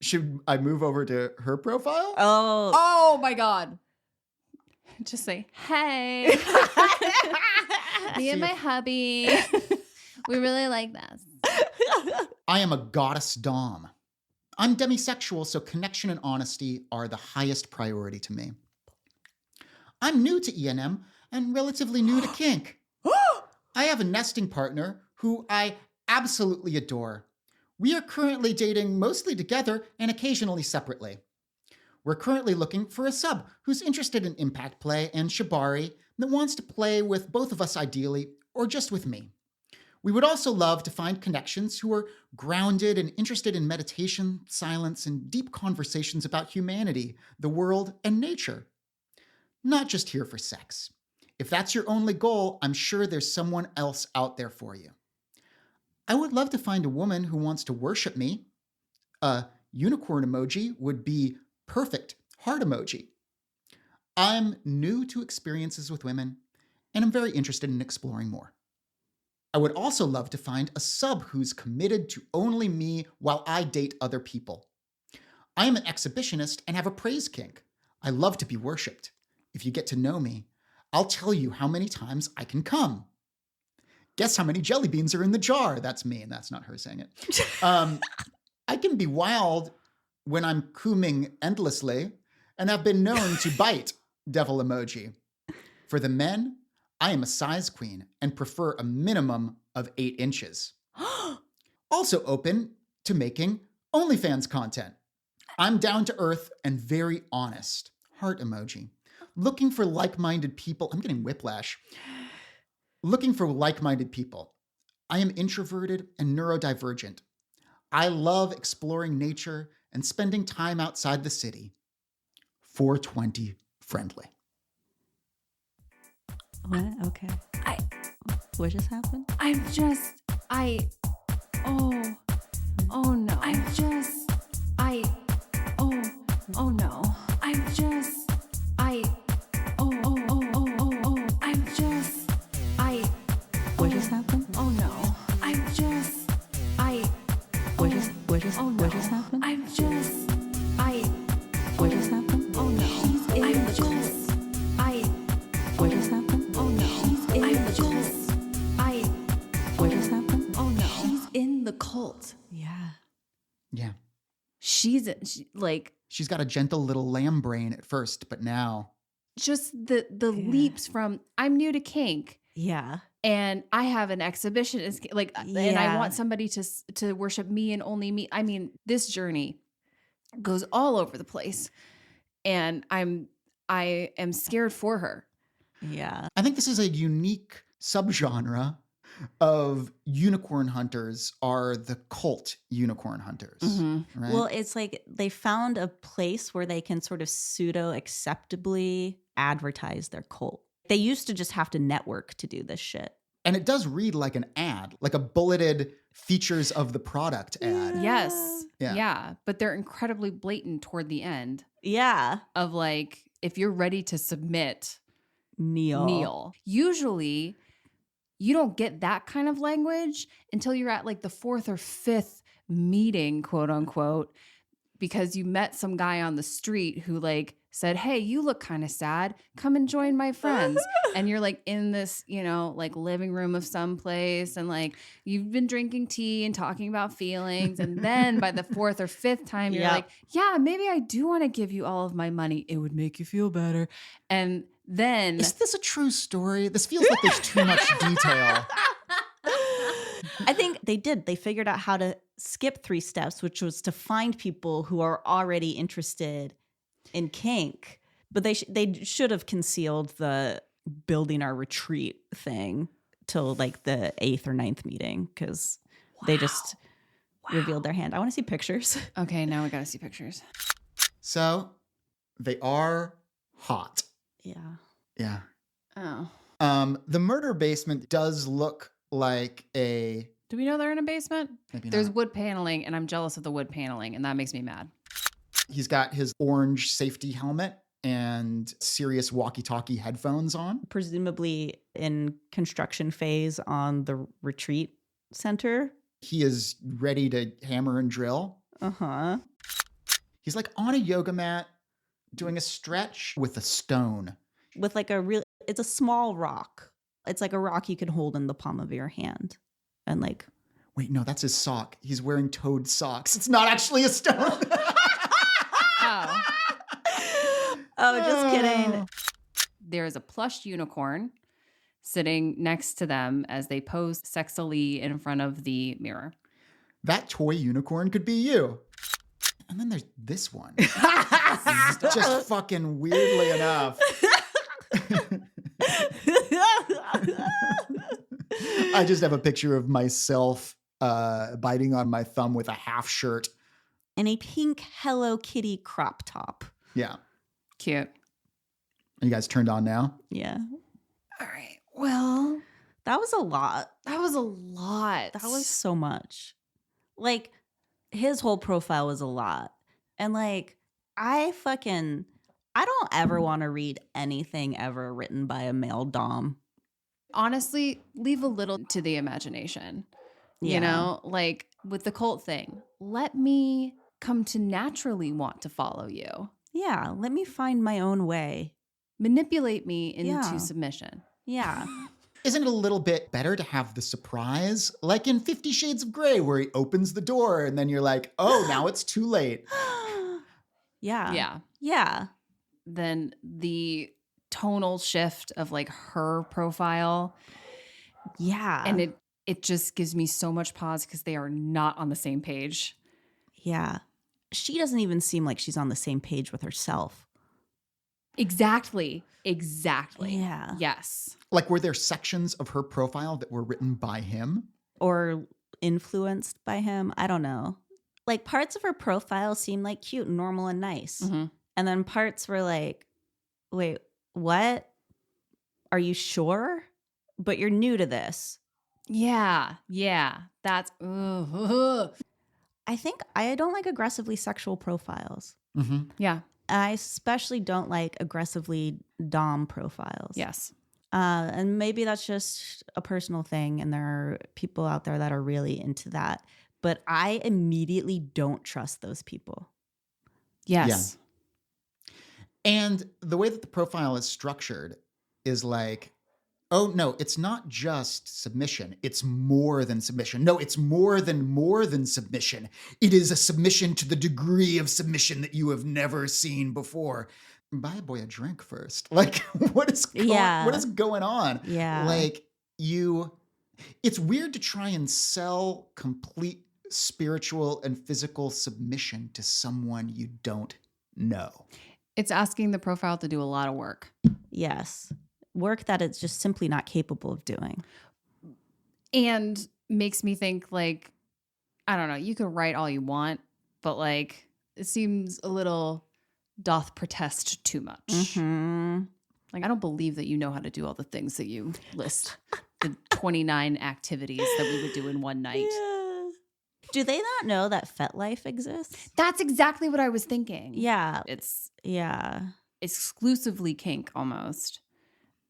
Should I move over to her profile? Oh. Oh my God. Just say, hey. Me and my hubby. We really like this. I am a goddess dom. I'm demisexual, so connection and honesty are the highest priority to me. I'm new to E&M and relatively new to kink. I have a nesting partner who I absolutely adore. We are currently dating mostly together and occasionally separately. We're currently looking for a sub who's interested in impact play and shibari that wants to play with both of us ideally, or just with me. We would also love to find connections who are grounded and interested in meditation, silence, and deep conversations about humanity, the world, and nature. Not just here for sex. If that's your only goal, I'm sure there's someone else out there for you. I would love to find a woman who wants to worship me. A unicorn emoji would be perfect. Heart emoji. I'm new to experiences with women, and I'm very interested in exploring more. I would also love to find a sub who's committed to only me while I date other people. I am an exhibitionist and have a praise kink. I love to be worshipped. If you get to know me, I'll tell you how many times I can come. Guess how many jelly beans are in the jar? That's me, and that's not her saying it. I can be wild when I'm cooming endlessly, and have been known to bite, devil emoji. For the men, I am a size queen and prefer a minimum of 8 inches. Also open to making OnlyFans content. I'm down to earth and very honest. Heart emoji. looking for like-minded people. I'm getting whiplash. Looking for like-minded people. I am introverted and neurodivergent. I love exploring nature and spending time outside the city. 420 friendly. What? Okay. What just happened? Oh no. Oh no. What just happened? Oh no. What just happened? What just happened? Oh no. What just happened? Oh no. What just happened? Oh no. She's in the cult. Yeah. Yeah. She's She's got a gentle little lamb brain at first, but now just the leaps from I'm new to kink Yeah. and I have an exhibition and I Yeah. want somebody to worship me and only me. I mean, this journey goes all over the place, and I am scared for her. Yeah. I think this is a unique subgenre of unicorn hunters are the cult unicorn hunters. Right? Well, it's like they found a place where they can sort of pseudo acceptably advertise their cult. They used to just have to network to do this shit. And it does read like an ad, like a bulleted features of the product ad. Yes. Yeah. Yeah. But they're incredibly blatant toward the end Yeah. of like, if you're ready to submit, Kneel. Usually, you don't get that kind of language until you're at like the 4th or 5th meeting, quote unquote, because you met some guy on the street who like said, "Hey, you look kind of sad. Come and join my friends." And you're like in this, like living room of some place, and like you've been drinking tea and talking about feelings. And then by the 4th or 5th time, you're like, "Yeah, maybe I do want to give you all of my money. It would make you feel better." And then Is this a true story? This feels like there's too much detail. I think they did. They figured out how to skip 3 steps, which was to find people who are already interested in kink. But they should have concealed the building our retreat thing till like the 8th or 9th meeting, because they just revealed their hand. I want to see pictures. Okay, now we got to see pictures. So they are hot. Yeah. Yeah. Oh. The murder basement does look like a... Do we know they're in a basement? Maybe There's not. wood paneling, and I'm jealous of the wood paneling, and that makes me mad. He's got his orange safety helmet and serious walkie-talkie headphones on. Presumably in construction phase on the retreat center. He is ready to hammer and drill. Uh-huh. He's like on a yoga mat doing a stretch with a stone. With like it's a small rock. It's like a rock you could hold in the palm of your hand. And like, wait, no, that's his sock. He's wearing toed socks. It's not actually a stone. Oh. Oh, just kidding. There is a plush unicorn sitting next to them as they pose sexily in front of the mirror. That toy unicorn could be you. And then there's this one. Just fucking weirdly enough. I just have a picture of myself biting on my thumb with a half shirt. And a pink Hello Kitty crop top. Yeah. Cute. Are you guys turned on now? Yeah. All right. Well, That was a lot. that was a lot. That was so much. Like, his whole profile was a lot. And like, I don't ever want to read anything ever written by a male dom. Honestly, leave a little to the imagination. Yeah. You know, like with the cult thing, let me come to naturally want to follow you. Yeah, let me find my own way. Manipulate me into Yeah. submission. Yeah. Isn't it a little bit better to have the surprise? Like in 50 Shades of Grey, where he opens the door and then you're like, oh, now it's too late. Yeah. Yeah. Yeah. Then the tonal shift of like her profile. Yeah. And it just gives me so much pause because they are not on the same page. Yeah. She doesn't even seem like she's on the same page with herself. Exactly. Yeah. Yes. Like, were there sections of her profile that were written by him? Or influenced by him. I don't know. Like parts of her profile seemed like cute and normal and nice. Mhm. And then parts were like, wait, what? Are you sure? But you're new to this. Yeah. That's I think I don't like aggressively sexual profiles. Mm-hmm. yeah. I especially don't like aggressively dom profiles. Yes. And maybe that's just a personal thing, and there are people out there that are really into that. But I immediately don't trust those people. Yes. And the way that the profile is structured is like, oh, no, it's not just submission. It's more than submission. No, it's more than submission. It is a submission to the degree of submission that you have never seen before. Buy a boy a drink first. Like, what is going on? Yeah. Like, it's weird to try and sell complete spiritual and physical submission to someone you don't know. It's asking the profile to do a lot of work. Yes. Work that it's just simply not capable of doing. And makes me think like, I don't know, you can write all you want, but like it seems a little doth protest too much. Mm-hmm. Like I don't believe that you know how to do all the things that you list. The 29 activities that we would do in one night. Yeah. Do they not know that FetLife exists? That's exactly what I was thinking. Yeah. It's Yeah. exclusively kink almost.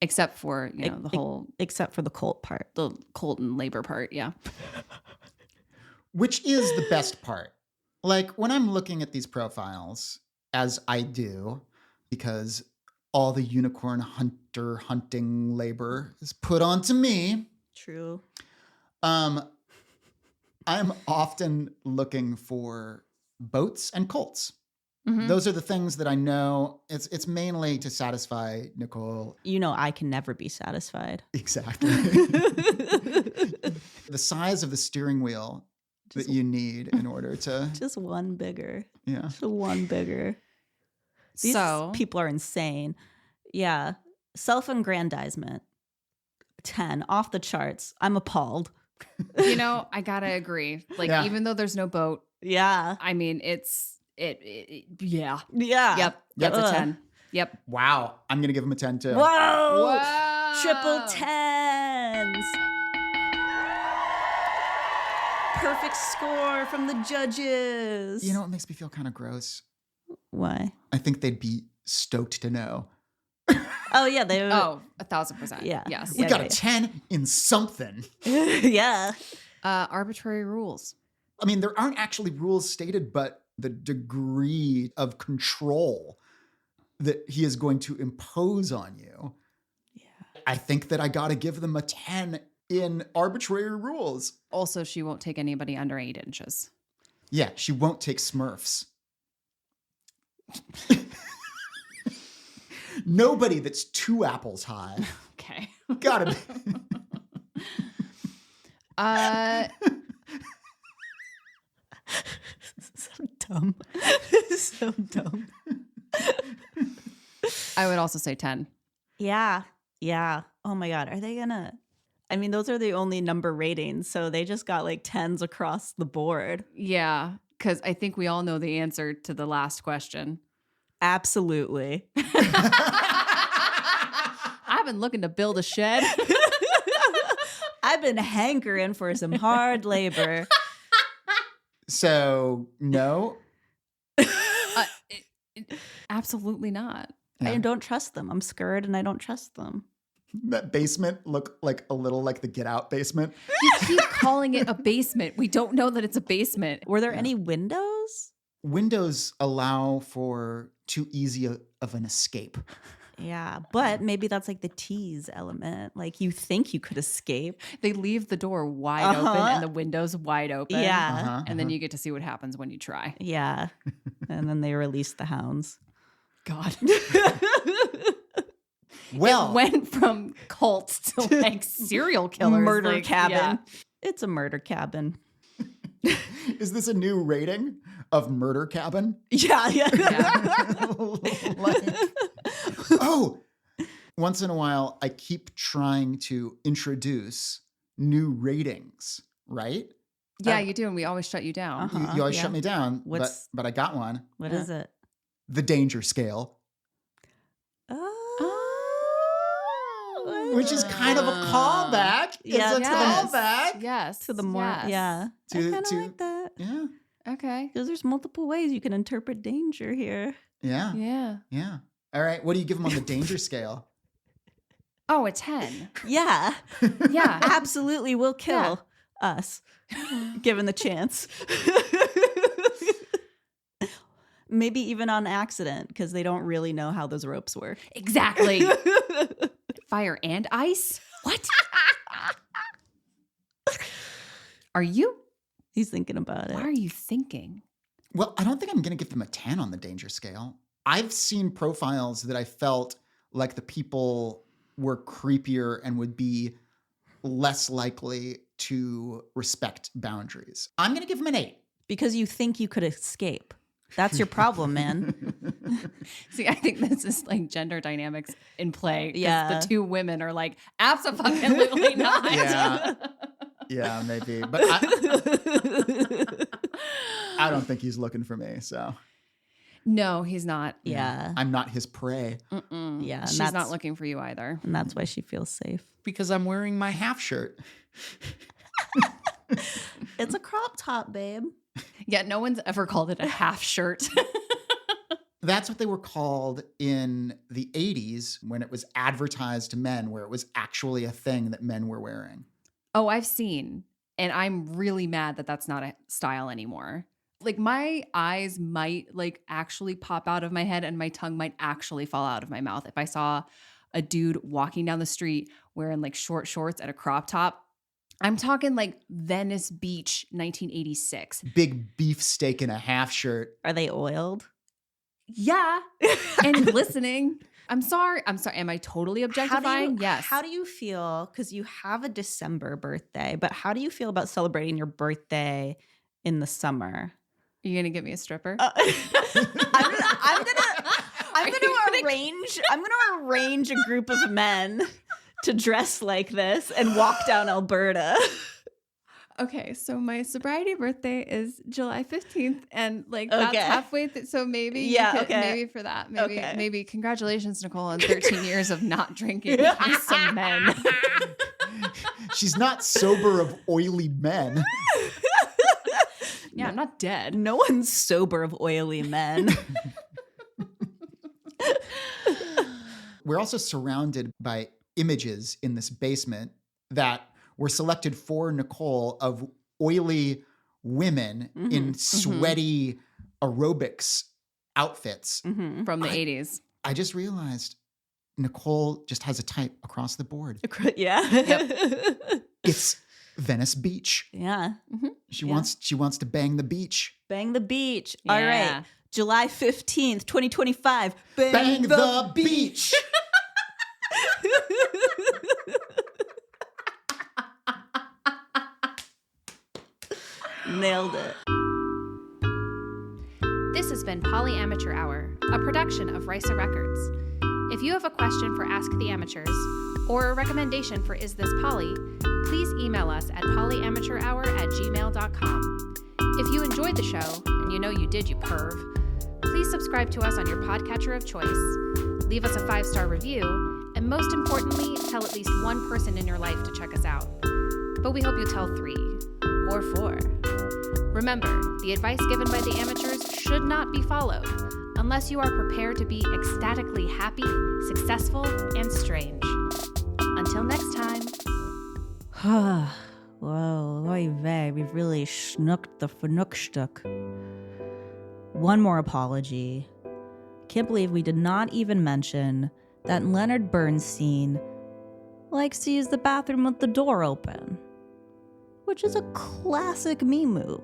Except for, you know, the whole Except for the cult part. the cult and labor part, yeah. Which is the best part. Like when I'm looking at these profiles, as I do, because all the unicorn hunting labor is put onto me. True. I'm often looking for boats and cults. Mhm. Those are the things that I know. It's mainly to satisfy Nichole. You know, I can never be satisfied. Exactly. The size of the steering wheel that you need in order to, Just one bigger. yeah. Just one bigger. These people are insane. Yeah. Self-aggrandizement. 10. Off the charts. I'm appalled. You know, I gotta agree. Like, Yeah. even though there's no boat, Yeah. I mean, yeah. Yeah. Yep. That's Ugh. a 10. Yep. Wow. I'm going to give him a 10 too. Whoa! Wow. Triple tens. Perfect score from the judges. You know what makes me feel kind of gross? Why? I think they'd be stoked to know. Oh, yeah. They. Oh, 1,000%. Yeah. Yes. We Yeah, got yeah. a 10 in something. Yeah. Arbitrary rules. I mean, there aren't actually rules stated, but the degree of control that he is going to impose on you. Yeah. I think that I got to give them a 10 in arbitrary rules. Also, she won't take anybody under 8 inches. Yeah, she won't take Smurfs. Nobody that's 2 apples high. Okay. Gotta be. So dumb. So dumb. I would also say 10. Yeah. Yeah. Oh my God. Are they gonna? I mean, those are the only number ratings. So they just got like 10s across the board. Yeah. Because I think we all know the answer to the last question. Absolutely. I've been looking to build a shed. I've been hankering for some hard labor. So, no. Absolutely not. I don't trust them. I'm scared and I don't trust them. That basement look like a little like the Get Out basement. You keep calling it a basement. We don't know that it's a basement. Were there any windows? Windows allow for too easy of an escape. Yeah, but maybe that's like the tease element. Like you think you could escape. They leave the door wide open and the window's wide open. Yeah. And then you get to see what happens when you try. Yeah. And then they release the hounds. God. Well, It went from cults to like serial killers. Murder like, cabin. yeah. It's a murder cabin. Is this a new rating of Murder Cabin? Yeah. Like, oh, once in a while, I keep trying to introduce new ratings, right? Yeah, you do, and we always shut you down. You always yeah. shut me down, What's- but I got one. What is it? The danger scale, which is kind of a callback. Yeah, It's a yes. callback. Yes. To the more, yes. yeah. I To- kind of to- like that. Yeah, Okay. Because there's multiple ways you can interpret danger here. yeah, Yeah. yeah. All right, what do you give them on the danger scale? Oh, a 10. Yeah. Yeah. Absolutely will kill us, given the chance. Maybe even on accident, because they don't really know how those ropes work. Exactly. Fire and ice? What? Are you? He's thinking about it. What are you thinking? Well, I don't think I'm going to give them a 10 on the danger scale. I've seen profiles that I felt like the people were creepier and would be less likely to respect boundaries. I'm going to give them an 8. Because you think you could escape. That's your problem, man. See, I think this is like gender dynamics in play. 'Cause Yeah. The two women are like, absolutely not. Yeah. Yeah, maybe. But I don't think he's looking for me, so No, he's not. Yeah. I'm not his prey. Mm-mm. Yeah, and She's that's- not looking for you either. And that's why she feels safe. Because I'm wearing my half shirt. It's a crop top, babe. Yeah, no one's ever called it a half shirt. That's what they were called in the 80s when it was advertised to men, where it was actually a thing that men were wearing. Oh, I've seen. And I'm really mad that that's not a style anymore. Like my eyes might like actually pop out of my head and my tongue might actually fall out of my mouth if I saw a dude walking down the street wearing like short shorts and a crop top. I'm talking like Venice Beach 1986. Big beefsteak in a half shirt. Are they oiled? Yeah. And listening. I'm sorry. Am I totally objectifying? Yes. How do you feel? Because you have a December birthday, but how do you feel about celebrating your birthday in the summer? Are you going to get me a stripper? I'm gonna arrange a group of men to dress like this and walk down Alberta. Okay, so my sobriety birthday is July 15th, and like that's Okay. halfway. So maybe, you Yeah, could- okay. maybe for that, maybe, Okay. maybe congratulations, Nichole, on 13 years of not drinking with some men. She's not sober of oily men. Yeah, I'm not dead. No one's sober of oily men. We're also surrounded by images in this basement that were selected for Nichole of oily women in sweaty aerobics outfits. Mm-hmm. From the 80s. I just realized Nichole just has a type across the board. Yeah. It's Venice Beach. Yeah. She Yeah. wants to bang the beach. Bang the beach. All Yeah. right. July 15th, 2025. Bang the beach. Nailed it. This has been Poly Amateur Hour, a production of Risa Records. If you have a question for Ask the Amateurs or a recommendation for Is This Poly, please email us at polyamateurhour@gmail.com. If you enjoyed the show, and you know you did, you perv, please subscribe to us on your podcatcher of choice, leave us a 5-star review, and most importantly, tell at least one person in your life to check us out. But we hope you tell 3 or 4. Remember, the advice given by the amateurs should not be followed unless you are prepared to be ecstatically happy, successful, and strange. Until next time. Whoa, oy vey, we've really schnooked the fnookstuck. One more apology. Can't believe we did not even mention that Leonard Bernstein likes to use the bathroom with the door open, which is a classic me move.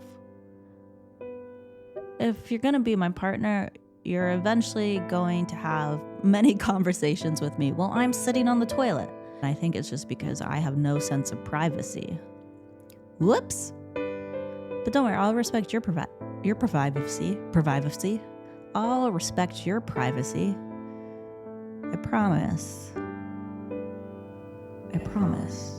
If you're gonna be my partner, you're eventually going to have many conversations with me while I'm sitting on the toilet. I think it's just because I have no sense of privacy. Whoops. But don't worry, I'll respect your privacy. I'll respect your privacy. I promise.